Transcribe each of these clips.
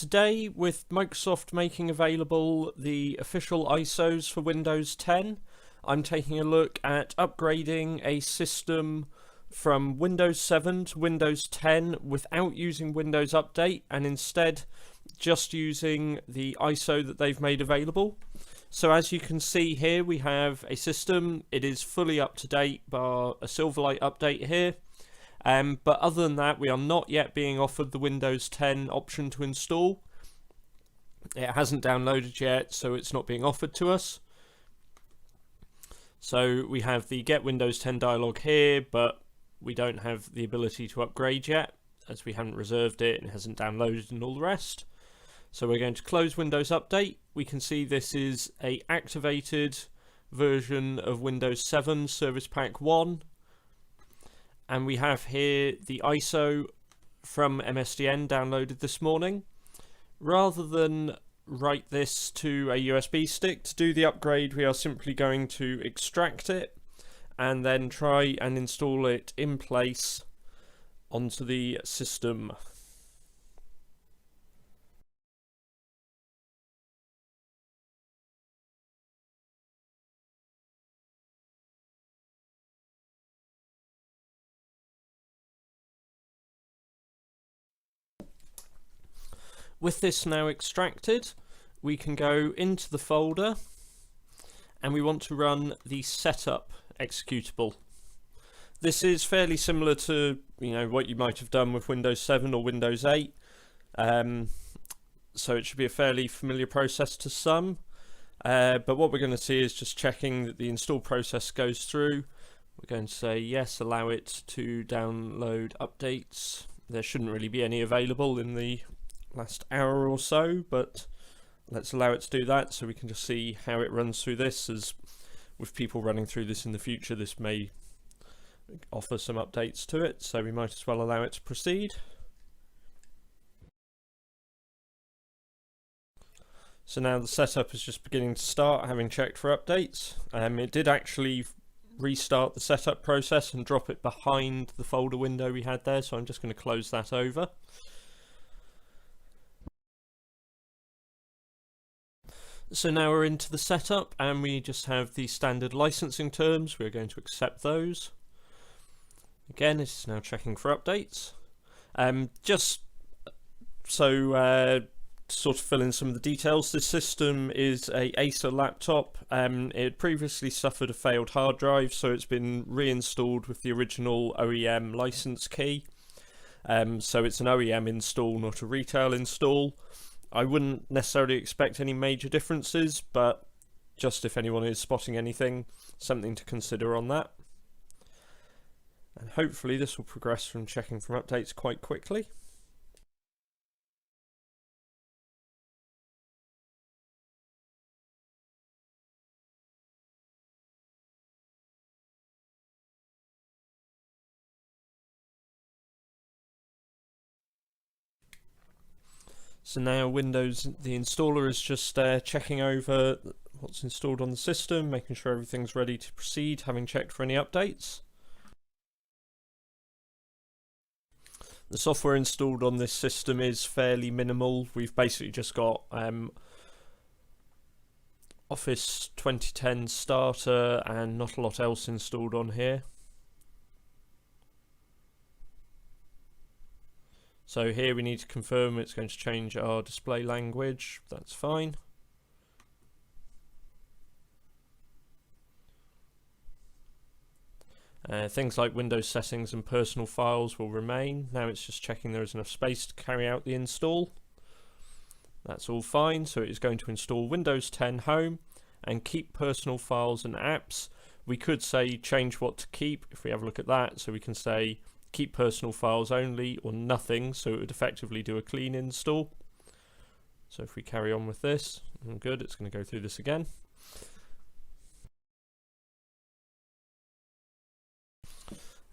Today, with Microsoft making available the official ISOs for Windows 10, I'm taking a look at upgrading a system from Windows 7 to Windows 10 without using Windows Update and instead just using the ISO that they've made available. So as you can see here, we have a system. It is fully up to date bar a Silverlight update here. But other than that, we are not yet being offered the Windows 10 option to install. It hasn't downloaded yet, so it's not being offered to us. So we have the Get Windows 10 dialog here, but we don't have the ability to upgrade yet, as we haven't reserved it and it hasn't downloaded and all the rest. So we're going to close Windows Update. We can see this is a activated version of Windows 7 Service Pack 1. And we have here the ISO from MSDN downloaded this morning. Rather than write this to a USB stick to do the upgrade, we are simply going to extract it and then try and install it in place onto the system. With this now extracted, we can go into the folder and we want to run the setup executable. This is fairly similar to what you might have done with Windows 7 or Windows 8, so it should be a fairly familiar process to some. But what we're going to see is just checking that the install process goes through. We're going to say yes, allow it to download updates. There shouldn't really be any available in the last hour or so, but let's allow it to do that so we can just see how it runs through this. As with people running through this in the future, this may offer some updates to it, so we might as well allow it to proceed. So now the setup is just beginning to start, having checked for updates. It did actually restart the setup process and drop it behind the folder window we had there, so I'm just going to close that over. So now we're into the setup and we just have the standard licensing terms. We're going to accept those. Again, it is now checking for updates. Just so to sort of fill in some of the details, this system is a Acer laptop. It previously suffered a failed hard drive, so it's been reinstalled with the original OEM license key. So it's an OEM install, not a retail install. I wouldn't necessarily expect any major differences, but just if anyone is spotting anything, something to consider on that. And hopefully this will progress from checking from updates quite quickly. So now Windows, the installer is just checking over what's installed on the system, making sure everything's ready to proceed, having checked for any updates. The software installed on this system is fairly minimal. We've basically just got Office 2010 Starter and not a lot else installed on here. So here we need to confirm it's going to change our display language. That's fine. Things like Windows settings and personal files will remain. Now it's just checking there is enough space to carry out the install. That's all fine. So it is going to install Windows 10 Home and keep personal files and apps. We could say change what to keep if we have a look at that. So we can say keep personal files only or nothing, so it would effectively do a clean install. So if we carry on with this, good, it's going to go through this again.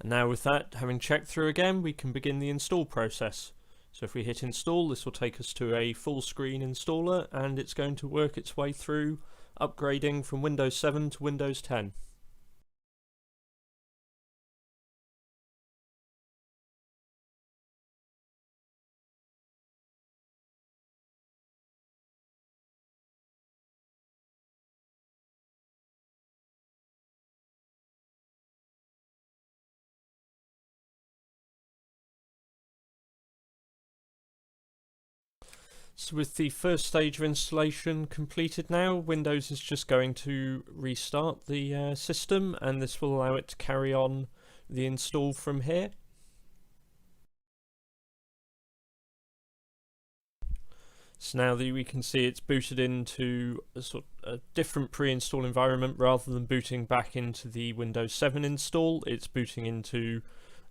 And now with that, having checked through again, we can begin the install process. So if we hit install, this will take us to a full screen installer and it's going to work its way through upgrading from Windows 7 to Windows 10. So with the first stage of installation completed now, Windows is just going to restart the system, and this will allow it to carry on the install from here. So now that we can see it's booted into a sort of a different pre-install environment, rather than booting back into the Windows 7 install, it's booting into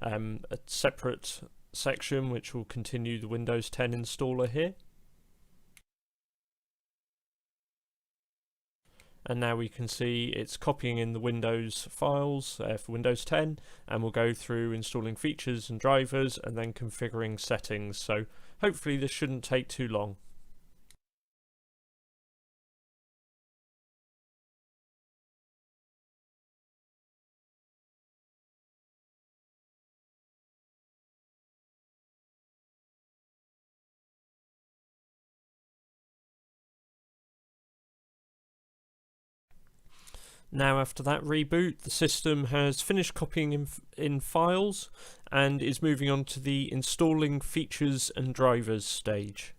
a separate section which will continue the Windows 10 installer here. And now we can see it's copying in the Windows files for Windows 10, and we'll go through installing features and drivers and then configuring settings. So hopefully this shouldn't take too long. Now after that reboot, the system has finished copying in files and is moving on to the installing features and drivers stage.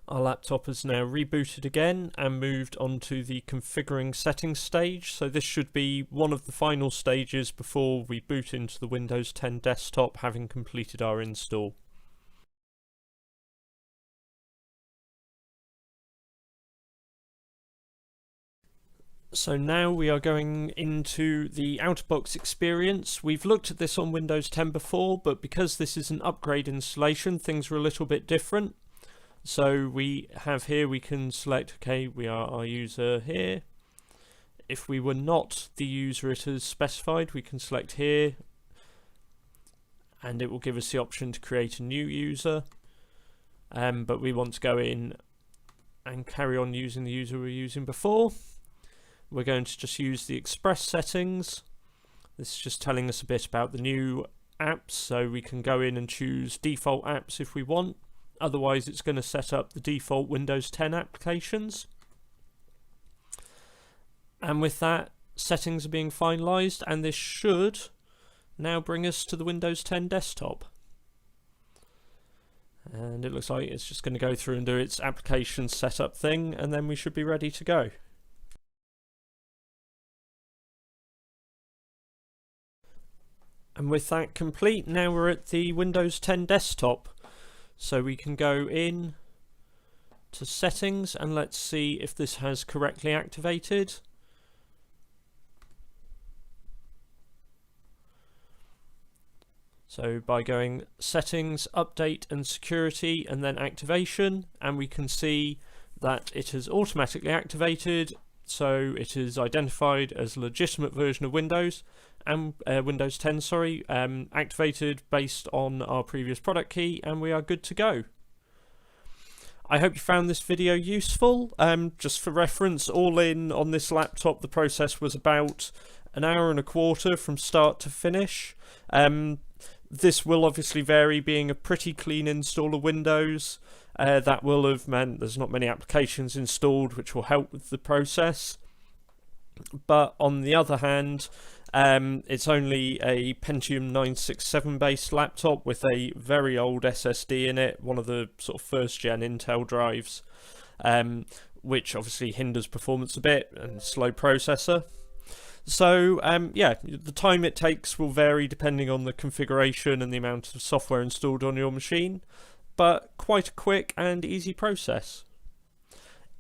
Our laptop has now rebooted again and moved on to the configuring settings stage, so this should be one of the final stages before we boot into the Windows 10 desktop, having completed our install. So now we are going into the out-of-box experience. We've looked at this on Windows 10 before, but because this is an upgrade installation, things are a little bit different. So we have here, we can select, okay, we are our user here. If we were not the user it has specified, we can select here, and it will give us the option to create a new user. But we want to go in and carry on using the user we were using before. We're going to just use the Express settings. This is just telling us a bit about the new apps, so we can go in and choose default apps if we want. Otherwise, it's going to set up the default Windows 10 applications. And with that, settings are being finalized, and this should now bring us to the Windows 10 desktop. And it looks like it's just going to go through and do its application setup thing, and then we should be ready to go. And with that complete, now we're at the Windows 10 desktop. So we can go in to settings and let's see if this has correctly activated. So by going settings, update and security and then activation, and we can see that it has automatically activated, so it is identified as a legitimate version of Windows and Windows 10, activated based on our previous product key, and we are good to go. I hope you found this video useful. Just for reference, all in on this laptop the process was about an hour and a quarter from start to finish. This will obviously vary, being a pretty clean install of Windows. That will have meant there's not many applications installed, which will help with the process. But on the other hand, it's only a Pentium 967 based laptop with a very old SSD in it, one of the sort of first gen Intel drives, which obviously hinders performance a bit, and slow processor. So yeah, the time it takes will vary depending on the configuration and the amount of software installed on your machine, but quite a quick and easy process.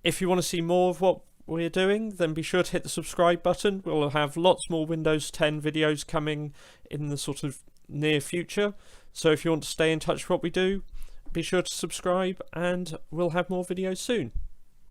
If you want to see more of what we're doing, then be sure to hit the subscribe button. We'll have lots more Windows 10 videos coming in the sort of near future, so if you want to stay in touch with what we do, be sure to subscribe and we'll have more videos soon.